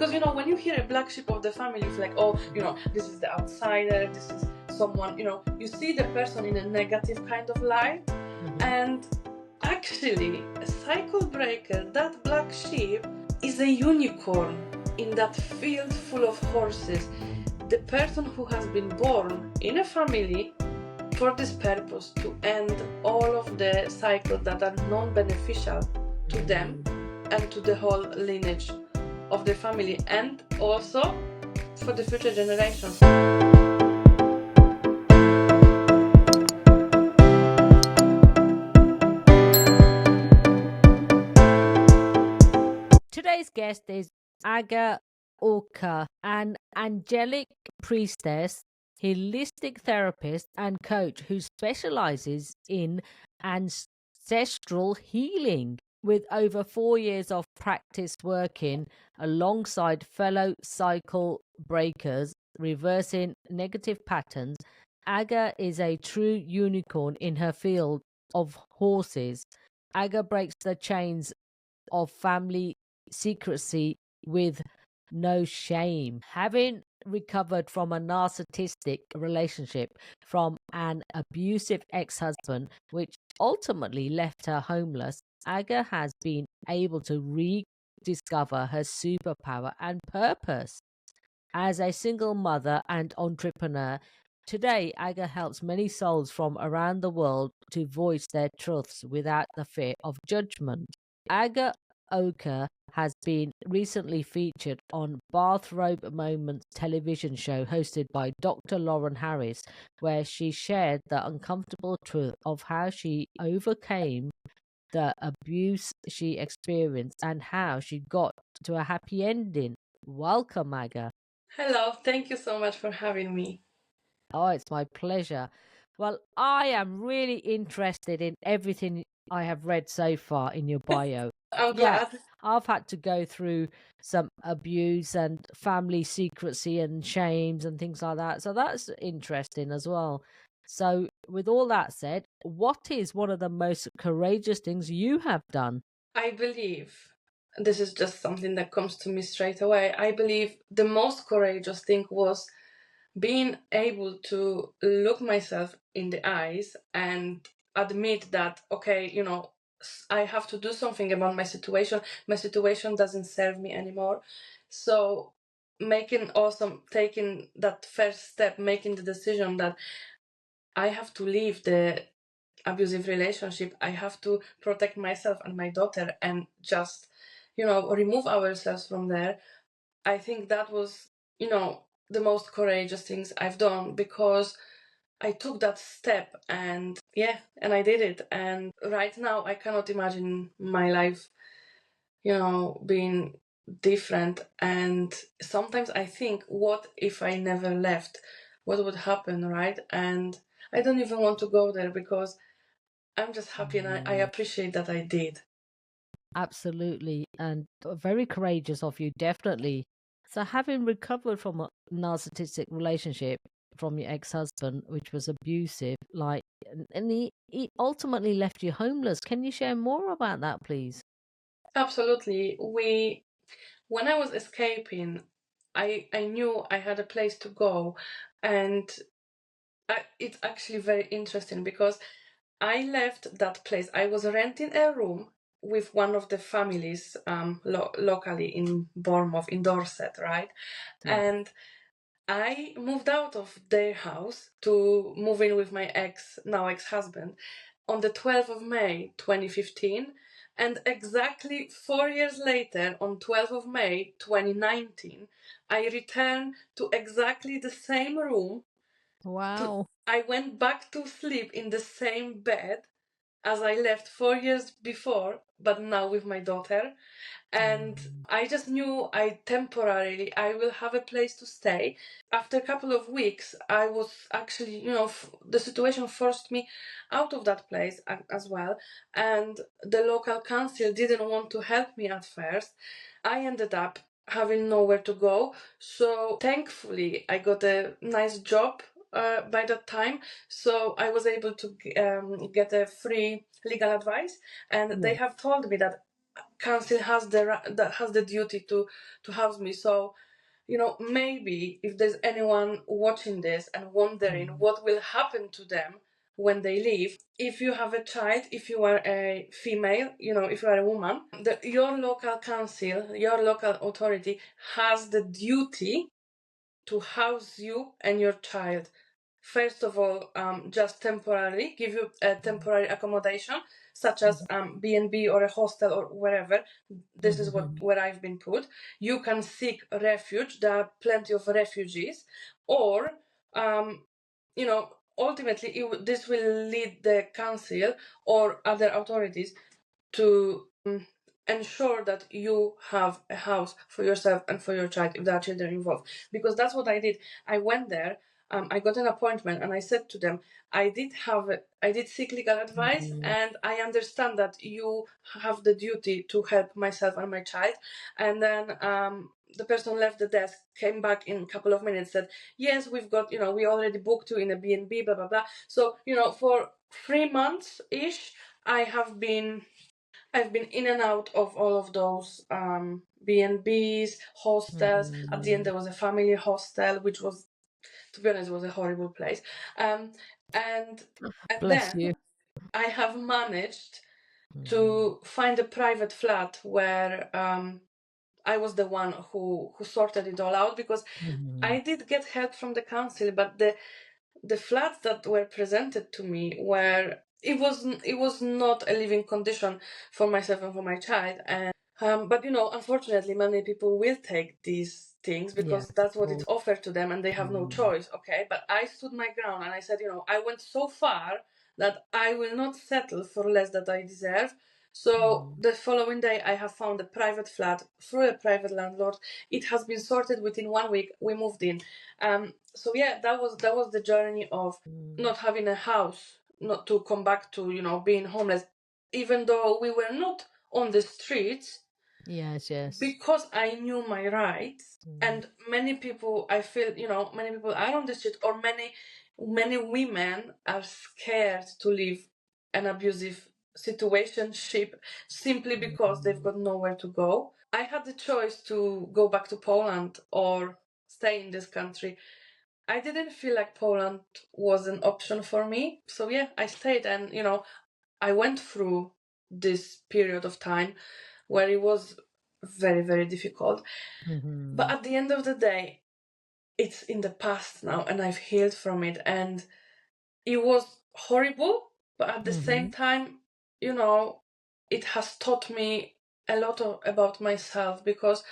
Because, when you hear a black sheep of the family, it's like, oh, this is the outsider, this is someone, you see the person in a negative kind of light. And actually, a cycle breaker, that black sheep, is a unicorn in that field full of horses. The person who has been born in a family for this purpose, to end all of the cycles that are non-beneficial to them and to the whole lineage of the family, and also for the future generations. Today's guest is Aga Oke, an angelic priestess, holistic therapist, and coach who specializes in ancestral healing. With over 4 years of practice working alongside fellow cycle breakers, reversing negative patterns, Aga is a true unicorn in her field of horses. Aga breaks the chains of family secrecy with no shame. Having recovered from a narcissistic relationship from an abusive ex-husband, which ultimately left her homeless, Aga has been able to rediscover her superpower and purpose. As a single mother and entrepreneur, today Aga helps many souls from around the world to voice their truths without the fear of judgment. Aga Oke has been recently featured on Bathrobe Moments television show hosted by Dr. Lauren Harris, where she shared the uncomfortable truth of how she overcame the abuse she experienced and how she got to a happy ending. Welcome, Aga. Hello, thank you so much for having me. Oh, it's my pleasure. Well, I am really interested in everything I have read so far in your bio. I'm Yeah, glad. I've had to go through some abuse and family secrecy and shames and things like that. So that's interesting as well. So, with all that said, what is one of the most courageous things you have done? I believe, this is just something that comes to me straight away, I believe the most courageous thing was being able to look myself in the eyes and admit that, okay, I have to do something about my situation. My situation doesn't serve me anymore. So taking that first step, making the decision that I have to leave the abusive relationship, I have to protect myself and my daughter and just, remove ourselves from there. I think that was, the most courageous things I've done, because I took that step, and I did it. And right now I cannot imagine my life, being different. And sometimes I think, what if I never left? What would happen, right? And I don't even want to go there, because I'm just happy, and I appreciate that I did. Absolutely. And very courageous of you, definitely. So, having recovered from a narcissistic relationship from your ex husband, which was abusive, and he ultimately left you homeless. Can you share more about that, please? Absolutely. When I was escaping, I knew I had a place to go, and it's actually very interesting, because I left that place. I was renting a room with one of the families locally in Bournemouth, in Dorset, right? Yeah. And I moved out of their house to move in with my now ex-husband, on the 12th of May 2015. And exactly 4 years later, on 12th of May 2019, I returned to exactly the same room. Wow. I went back to sleep in the same bed as I left 4 years before, but now with my daughter. And I just knew I will have a place to stay. After a couple of weeks, I was actually, the situation forced me out of that place as well. And the local council didn't want to help me at first. I ended up having nowhere to go. So thankfully, I got a nice job by that time. So I was able to get a free legal advice. And they Yeah. have told me that council has the duty to house me. So, maybe if there's anyone watching this and wondering what will happen to them when they leave, if you have a child, if you are a female, if you are a woman, your local council, your local authority has the duty to house you and your child. First of all, just temporarily, give you a temporary accommodation, such as B&B or a hostel or wherever. This is where I've been put. You can seek refuge. There are plenty of refugees. Or, ultimately, this will lead the council or other authorities to ensure that you have a house for yourself and for your child if there are children involved. Because that's what I did. I went there, I got an appointment, and I said to them, I did seek legal advice, and I understand that you have the duty to help myself and my child. And then the person left the desk, came back in a couple of minutes, said, yes, we've got, we already booked you in a B&B, blah, blah, blah. So, for 3 months-ish, I've been in and out of all of those B&Bs, hostels. At the end, there was a family hostel, which was, to be honest, was a horrible place. And Bless then you. I have managed to find a private flat where I was the one who sorted it all out, because I did get help from the council, but the flats that were presented to me were, it was not a living condition for myself and for my child. And but unfortunately, many people will take these things because that's what it's offered to them, and they have no choice. Okay, but I stood my ground and I said, I went so far that I will not settle for less that I deserve. So the following day, I have found a private flat through a private landlord. It has been sorted within 1 week. We moved in. So yeah, that was the journey of not having a house, not to come back to being homeless, even though we were not on the streets. Yes. Because I knew my rights, and many people, I feel, many people are on the street, or many women are scared to leave an abusive situationship simply because they've got nowhere to go. I had the choice to go back to Poland or stay in this country. I didn't feel like Poland was an option for me. So yeah, I stayed, and I went through this period of time where it was very, very difficult. But at the end of the day, it's in the past now, and I've healed from it. And it was horrible, but at the same time, it has taught me a lot about myself, because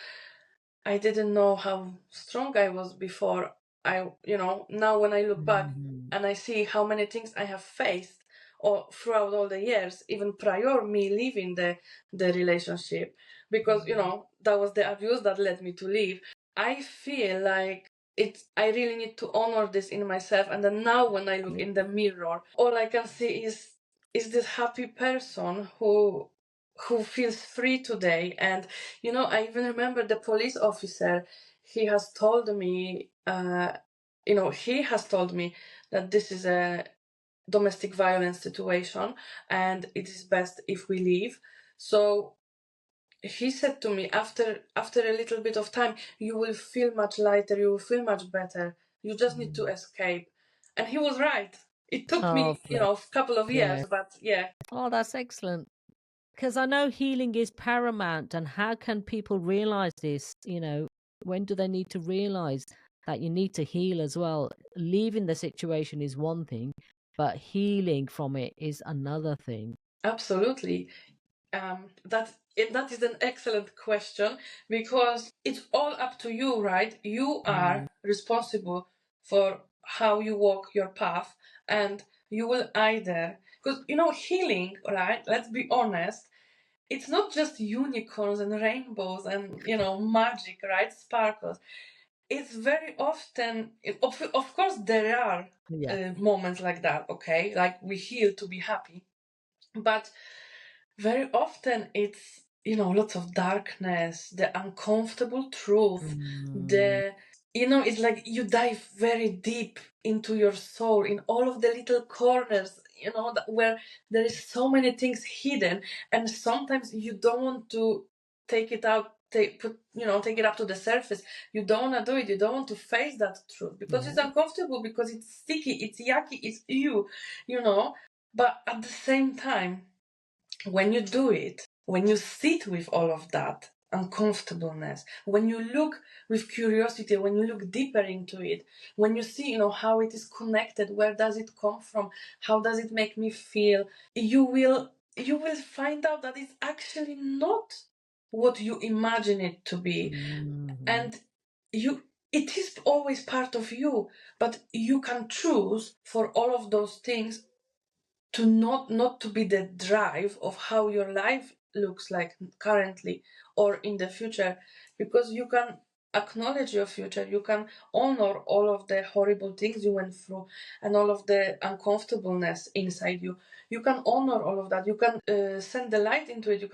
I didn't know how strong I was before. Now when I look back and I see how many things I have faced, or throughout all the years, even prior me leaving the relationship, because that was the abuse that led me to leave. I feel like I really need to honor this in myself. And then now when I look in the mirror, all I can see is this happy person who feels free today. And I even remember the police officer. He has told me that this is a domestic violence situation, and it is best if we leave. So he said to me, after a little bit of time, you will feel much lighter, you will feel much better, you just need to escape. And he was right. It took me a couple of years, but yeah. Oh, that's excellent. Because I know healing is paramount, and how can people realize this? When do they need to realize that you need to heal as well? Leaving the situation is one thing, but healing from it is another thing. Absolutely. That is an excellent question, because it's all up to you, right? You are responsible for how you walk your path, and you will either, because healing, right? Let's be honest, it's not just unicorns and rainbows and magic, right? Sparkles. It's very often, of course, there are moments like that. Okay, like we heal to be happy, but very often it's lots of darkness, the uncomfortable truth, the it's like you dive very deep into your soul in all of the little corners, where there is so many things hidden, and sometimes you don't want to take it out, take it up to the surface. You don't want to do it. You don't want to face that truth because it's uncomfortable, because it's sticky, it's yucky, it's you. But at the same time, when you do it, when you sit with all of that uncomfortableness, when you look with curiosity, when you look deeper into it, when you see, how it is connected, where does it come from, how does it make me feel, you will find out that it's actually not what you imagine it to be. And it is always part of you, but you can choose for all of those things to not to be the drive of how your life looks like currently or in the future, because you can acknowledge your future, you can honor all of the horrible things you went through and all of the uncomfortableness inside you. You can honor all of that, you can send the light into it, you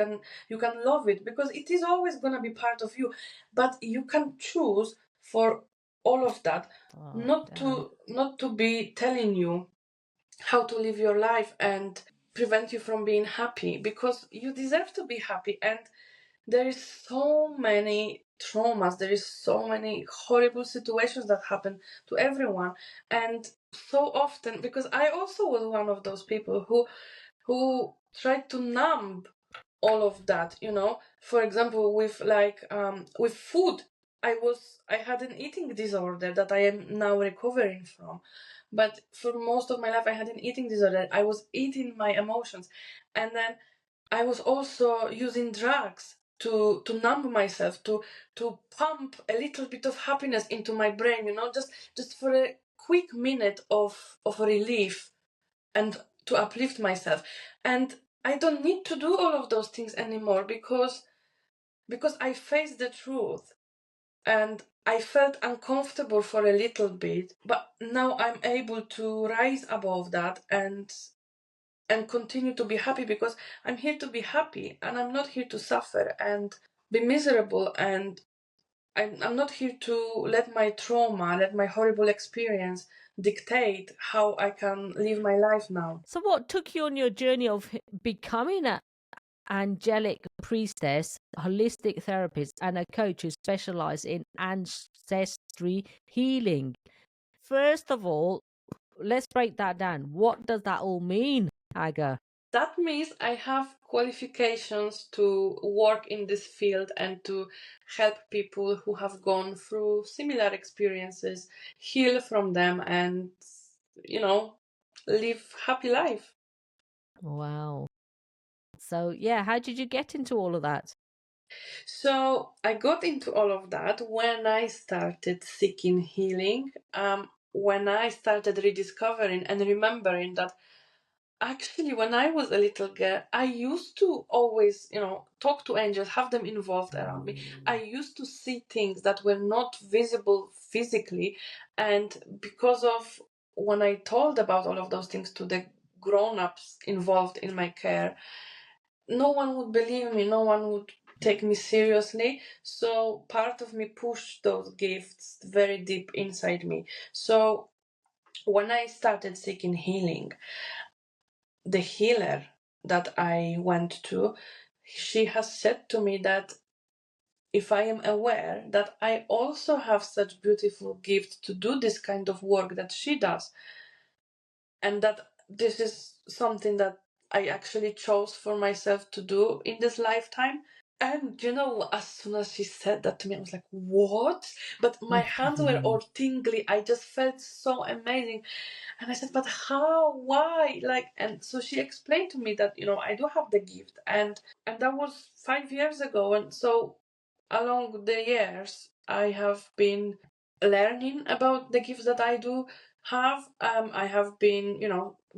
can love it, because it is always going to be part of you. But you can choose for all of that, not to be telling you how to live your life and prevent you from being happy, because you deserve to be happy. And there is so many traumas, there is so many horrible situations that happen to everyone. And so often, because I also was one of those people who tried to numb all of that, for example, with food. I had an eating disorder that I am now recovering from, but for most of my life I had an eating disorder. I was eating my emotions, and then I was also using drugs to numb myself, to pump a little bit of happiness into my brain, just for a quick minute of relief, and to uplift myself. And I don't need to do all of those things anymore, because I faced the truth, and I felt uncomfortable for a little bit, but now I'm able to rise above that and continue to be happy, because I'm here to be happy, and I'm not here to suffer and be miserable. And I'm not here to let my trauma, let my horrible experience dictate how I can live my life now. So, what took you on your journey of becoming an angelic priestess, holistic therapist, and a coach who specializes in ancestry healing? First of all, let's break that down. What does that all mean, Aga? That means I have qualifications to work in this field and to help people who have gone through similar experiences, heal from them, and, live happy life. Wow. So, yeah, how did you get into all of that? So I got into all of that when I started seeking healing, when I started rediscovering and remembering that actually, when I was a little girl, I used to always, talk to angels, have them involved around me. I used to see things that were not visible physically. And because of when I told about all of those things to the grown ups involved in my care, no one would believe me, no one would take me seriously. So part of me pushed those gifts very deep inside me. So when I started seeking healing, the healer that I went to, she has said to me that if I am aware that I also have such beautiful gifts to do this kind of work that she does, and that this is something that I actually chose for myself to do in this lifetime. And as soon as she said that to me, I was like, what? But my hands were all tingly. I just felt so amazing. And I said, but how? Why? And so she explained to me that, I do have the gift. And that was 5 years ago. And so along the years, I have been learning about the gifts that I do have. I have been,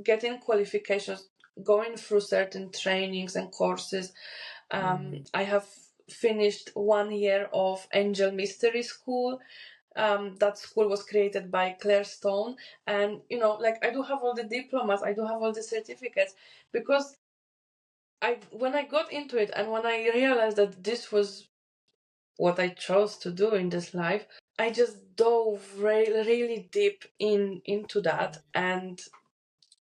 getting qualifications, going through certain trainings and courses. I have finished 1 year of Angel Mystery School. That school was created by Claire Stone. And, I do have all the diplomas, I do have all the certificates, because when I got into it and when I realized that this was what I chose to do in this life, I just dove really deep into that. And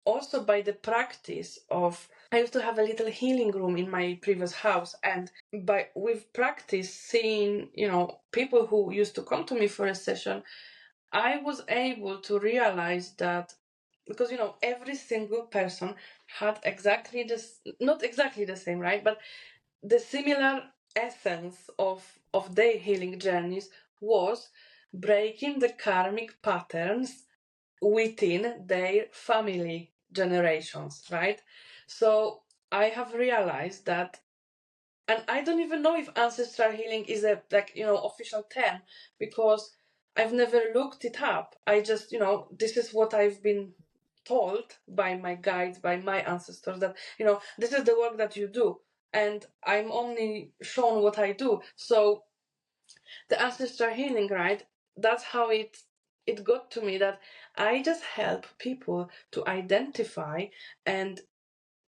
also by the practice of, I used to have a little healing room in my previous house, and with practice seeing, people who used to come to me for a session, I was able to realize that, because every single person had exactly this, not exactly the same, right, but the similar essence of their healing journeys was breaking the karmic patterns within their family generations, right? So I have realized that, and I don't even know if ancestral healing is a official term, because I've never looked it up. I just, this is what I've been told by my guides, by my ancestors, that this is the work that you do, and I'm only shown what I do. So the ancestral healing, right? That's how it got to me, that I just help people to identify and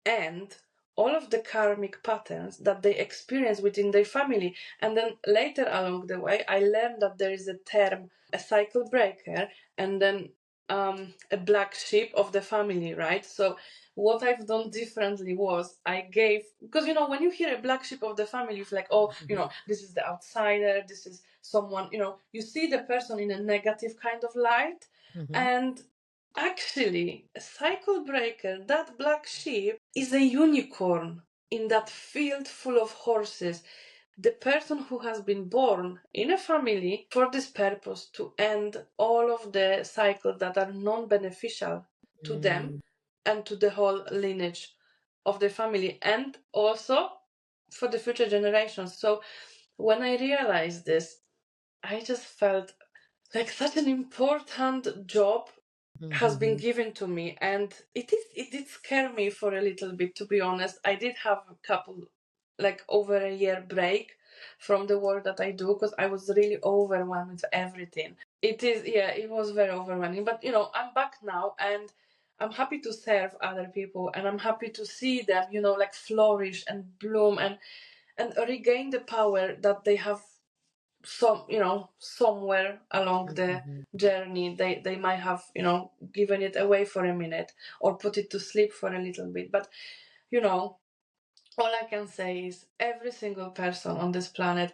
end all of the karmic patterns that they experience within their family. And then later along the way, I learned that there is a term, a cycle breaker, and then a black sheep of the family, right? So what I've done differently was I gave, because when you hear a black sheep of the family, you feel like, oh, this is the outsider, this is someone, you see the person in a negative kind of light. And actually, a cycle breaker, that black sheep, is a unicorn in that field full of horses. The person who has been born in a family for this purpose, to end all of the cycles that are non-beneficial to them and to the whole lineage of the family, and also for the future generations. So when I realized this, I just felt like such an important job has been given to me, and it did scare me for a little bit, to be honest. I did have a couple, like over a year break from the work that I do, because I was really overwhelmed with everything. It was very overwhelming, but I'm back now, and I'm happy to serve other people, and I'm happy to see them like flourish and bloom, and regain the power that they have somewhere along the journey. They might have given it away for a minute or put it to sleep for a little bit. But all I can say is every single person on this planet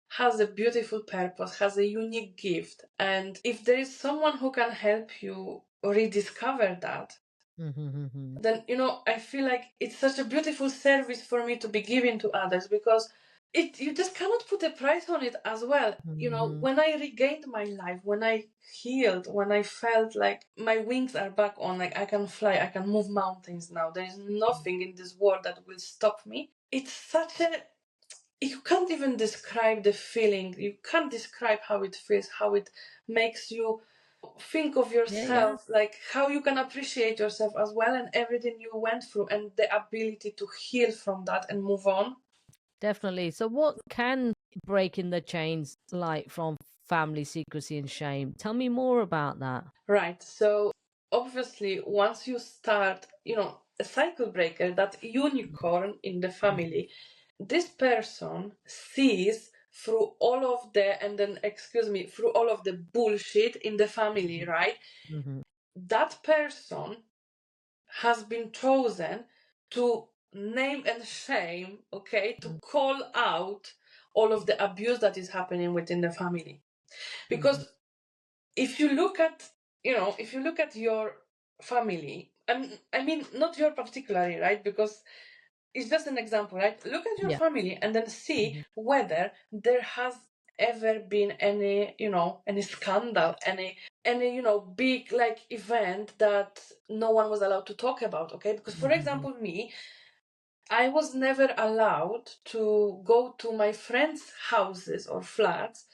has a beautiful purpose, has a unique gift, and if there is someone who can help you rediscover that, then I feel like it's such a beautiful service for me to be giving to others, because you just cannot put a price on it as well. When I regained my life, when I healed, when I felt like my wings are back on, like I can fly, I can move mountains now, there is nothing in this world that will stop me. It's such a, you can't even describe the feeling, you can't describe how it feels, how it makes you think of yourself, like how you can appreciate yourself as well, and everything you went through, and the ability to heal from that and move on. Definitely. So, what can breaking the chains like from family secrecy and shame? Tell me more about that. Right. So, obviously, once you start, a cycle breaker, that unicorn in the family, this person sees through all of the, and then, through all of the bullshit in the family, right? That person has been chosen to name and shame, okay, to call out all of the abuse that is happening within the family. Because if you look at, your family, and I mean, not your particularly, right? Because it's just an example, right? Look at your family and then see whether there has ever been any, any scandal, any, big like event that no one was allowed to talk about, okay? Because for example, me, I was never allowed to go to my friends' houses or flats,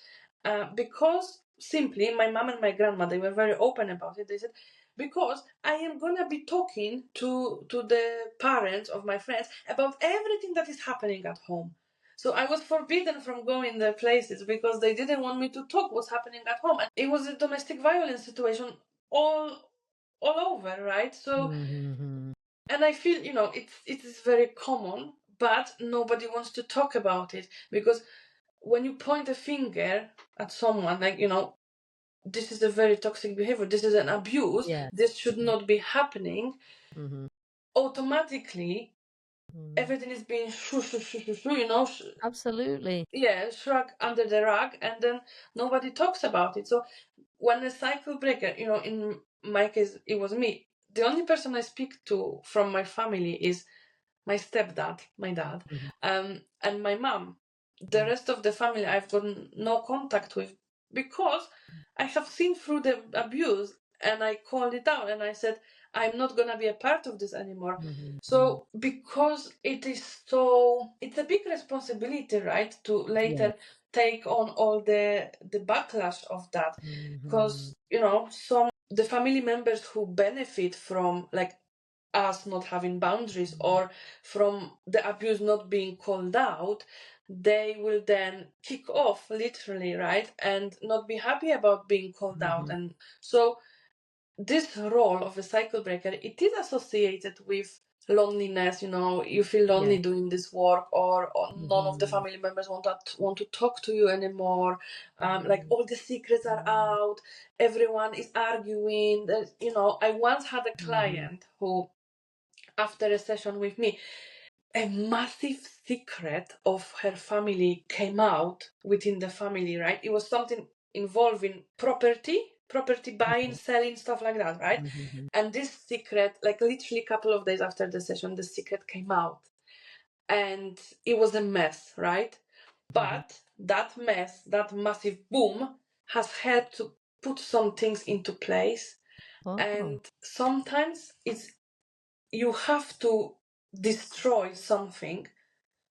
because simply my mom and my grandma, they were very open about it. They said, because I am gonna be talking to the parents of my friends about everything that is happening at home. So I was forbidden from going their places because they didn't want me to talk what's happening at home. And it was a domestic violence situation all over, right? So and I feel, it is very common, but nobody wants to talk about it, because when you point a finger at someone, like, this is a very toxic behavior, this is an abuse, this should not be happening, automatically everything is being absolutely, shrug under the rug, and then nobody talks about it. So when a cycle breaker, in my case it was me, the only person I speak to from my family is my stepdad, my dad, and my mom. The rest of the family I've got no contact with, because I have seen through the abuse, and I called it out, and I said, I'm not gonna be a part of this anymore. So because it's a big responsibility, right, to later take on all the backlash of that, because the family members who benefit from, like, us not having boundaries, or from the abuse not being called out, they will then kick off, literally, right, and not be happy about being called out. And so this role of a cycle breaker, it is associated with loneliness. You feel lonely doing this work, or none of the family members want to talk to you anymore. Like, all the secrets are out, everyone is arguing. I once had a client who, after a session with me, a massive secret of her family came out within the family, right? It was something involving property buying, selling, stuff like that, right? And this secret, like, literally a couple of days after the session, the secret came out, and it was a mess, right? But that mess, that massive boom, has helped to put some things into place. And sometimes you have to destroy something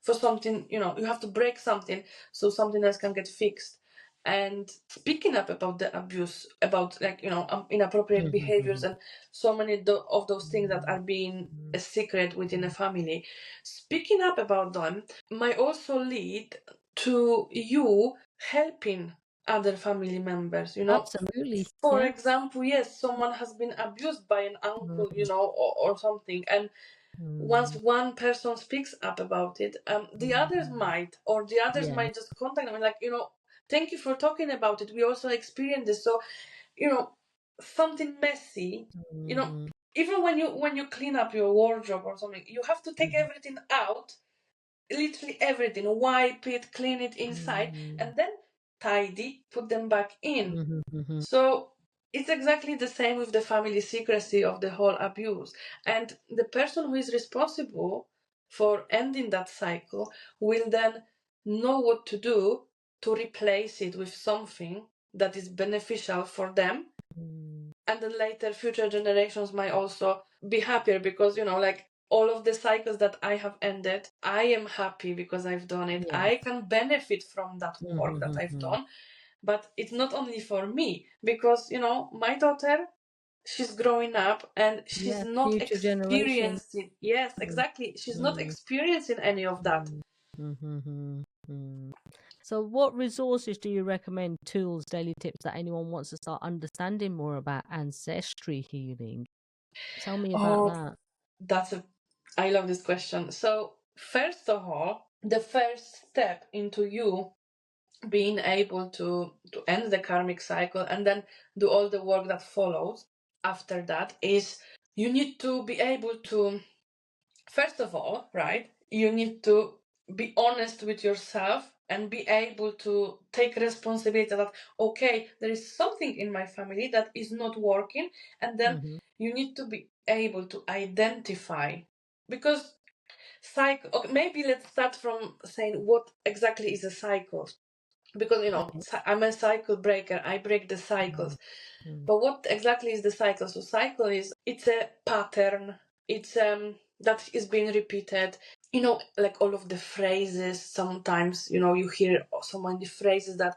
for something, you have to break something so something else can get fixed. And speaking up about the abuse, about, like, inappropriate behaviors, and so many of those things that are being a secret within a family, speaking up about them might also lead to you helping other family members. absolutely. For example, yes, someone has been abused by an uncle, or something, and once one person speaks up about it, the others might, just contact them, like, thank you for talking about it. We also experienced this. So, something messy, even when you clean up your wardrobe or something, you have to take everything out, literally everything, wipe it, clean it inside, and then tidy, put them back in. So it's exactly the same with the family secrecy of the whole abuse. And the person who is responsible for ending that cycle will then know what to do to replace it with something that is beneficial for them. And then later, future generations might also be happier, because, like, all of the cycles that I have ended, I am happy because I've done it. I can benefit from that work that I've done. But it's not only for me, because, my daughter, she's growing up, and she's not experiencing. Yes, exactly. She's not experiencing any of that. So what resources do you recommend, tools, daily tips, that anyone wants to start understanding more about ancestry healing? Tell me about that. I love this question. So first of all, the first step into you being able to end the karmic cycle and then do all the work that follows after that is, you need to be able to, first of all, right, you need to be honest with yourself and be able to take responsibility that, okay, there is something in my family that is not working, and then you need to be able to identify, because cycle. Okay, maybe let's start from saying what exactly is a cycle, because I'm a cycle breaker. I break the cycles. But what exactly is the cycle? So cycle it's a pattern. It's that is being repeated. Like all of the phrases. Sometimes you hear so many phrases that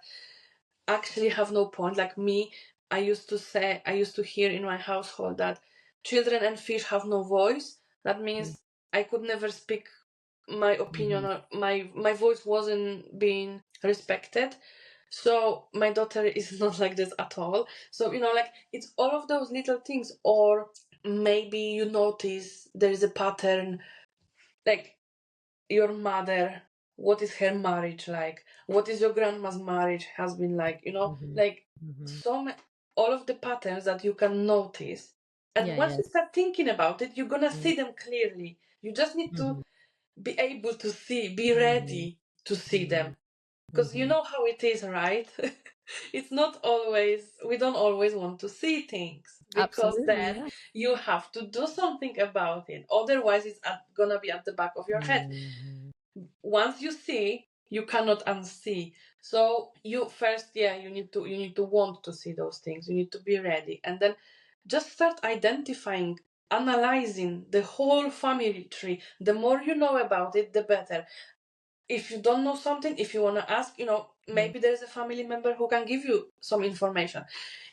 actually have no point. Like me, I used to hear in my household that children and fish have no voice. That means I could never speak my opinion, or my voice wasn't being respected. So my daughter is not like this at all. So like, it's all of those little things. Or maybe you notice there is a pattern, like your mother what is her marriage like, what is your grandma's marriage has been like, like all of the patterns that you can notice. And once you start thinking about it, you're gonna see them clearly. You just need to be able to see, be ready to see them. Because you know how it is, right? It's not always, we don't always want to see things, because Absolutely, then you have to do something about it. Otherwise, it's gonna be at the back of your head. Once you see, you cannot unsee. So you first, you need to want to see those things. You need to be ready, and then just start identifying, analyzing the whole family tree. The more you know about it, the better. If you don't know something, if you want to ask, maybe there's a family member who can give you some information.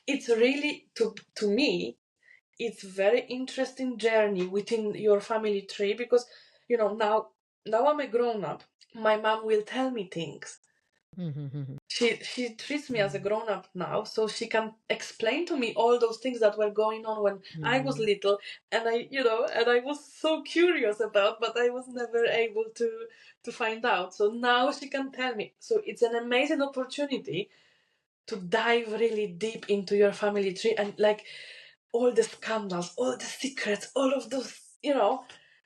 It's really, to me, it's very interesting journey within your family tree, because now I'm a grown up. My mom will tell me things. She treats me as a grown up now, so she can explain to me all those things that were going on when I was little, and I was so curious about, but I was never able to find out. So now she can tell me. So it's an amazing opportunity to dive really deep into your family tree, and like all the scandals, all the secrets, all of those,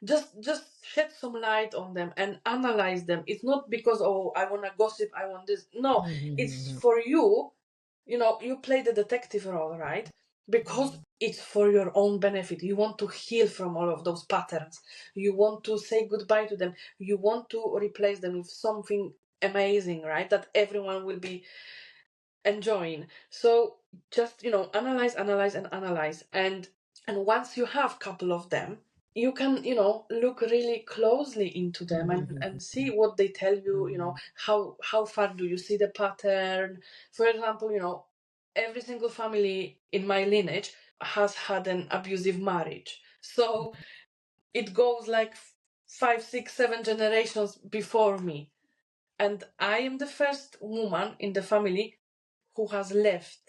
just shed some light on them and analyze them. It's not because, oh, I want to gossip, I want this. No, it's for you. You play the detective role, right? Because it's for your own benefit. You want to heal from all of those patterns. You want to say goodbye to them. You want to replace them with something amazing, right? That everyone will be enjoying. So just analyze, and once you have a couple of them, you can look really closely into them, and see what they tell you. How far do you see the pattern? For example, every single family in my lineage has had an abusive marriage, so it goes like 5, 6, 7 generations before me, and I am the first woman in the family who has left,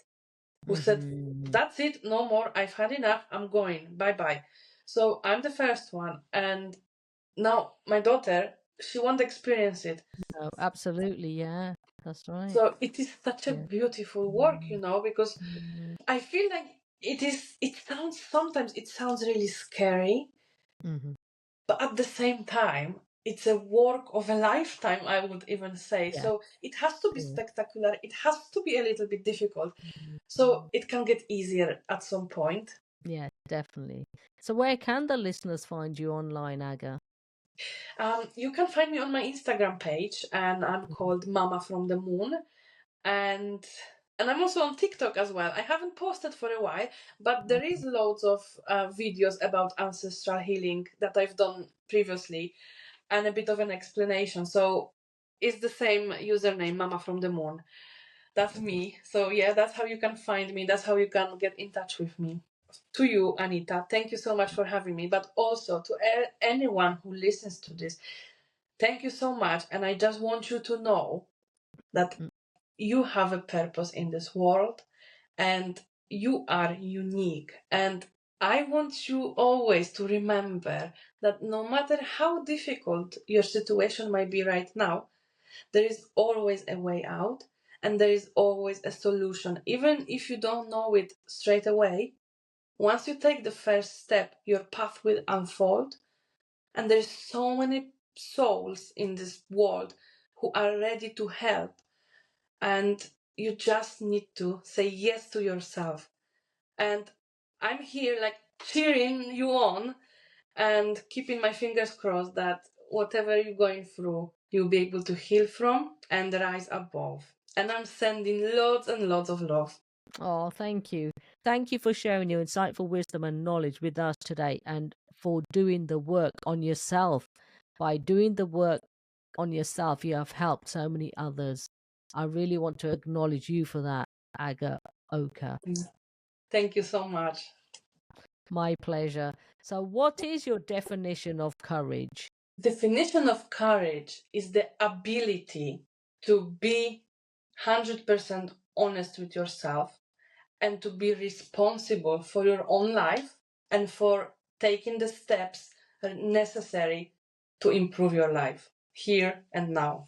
who said, that's it, no more, I've had enough, I'm going, bye bye. So I'm the first one, and now my daughter, she won't experience it. Oh, absolutely, yeah, that's right. So it is such a beautiful work, because I feel like sometimes it sounds really scary, but at the same time, it's a work of a lifetime, I would even say. So it has to be spectacular, it has to be a little bit difficult, so it can get easier at some point. Yeah, definitely. So where can the listeners find you online, Aga? You can find me on my Instagram page, and I'm called Mama from the Moon, and I'm also on TikTok as well. I haven't posted for a while, but there is loads of videos about ancestral healing that I've done previously, and a bit of an explanation. So it's the same username, Mama from the Moon. That's me. So yeah, that's how you can find me. That's how you can get in touch with me. To you, Anita, thank you so much for having me, but also to anyone who listens to this, thank you so much. And I just want you to know that you have a purpose in this world, and you are unique. And I want you always to remember that no matter how difficult your situation might be right now, there is always a way out, and there is always a solution. Even if you don't know it straight away, once you take the first step, your path will unfold. And there's so many souls in this world who are ready to help. And you just need to say yes to yourself. And I'm here like cheering you on and keeping my fingers crossed that whatever you're going through, you'll be able to heal from and rise above. And I'm sending loads and loads of love. Oh, thank you. Thank you for sharing your insightful wisdom and knowledge with us today, and for doing the work on yourself. By doing the work on yourself, you have helped so many others. I really want to acknowledge you for that, Aga Oke. Thank you so much. My pleasure. So, what is your definition of courage? Definition of courage is the ability to be 100% honest with yourself, and to be responsible for your own life, and for taking the steps necessary to improve your life. here and now.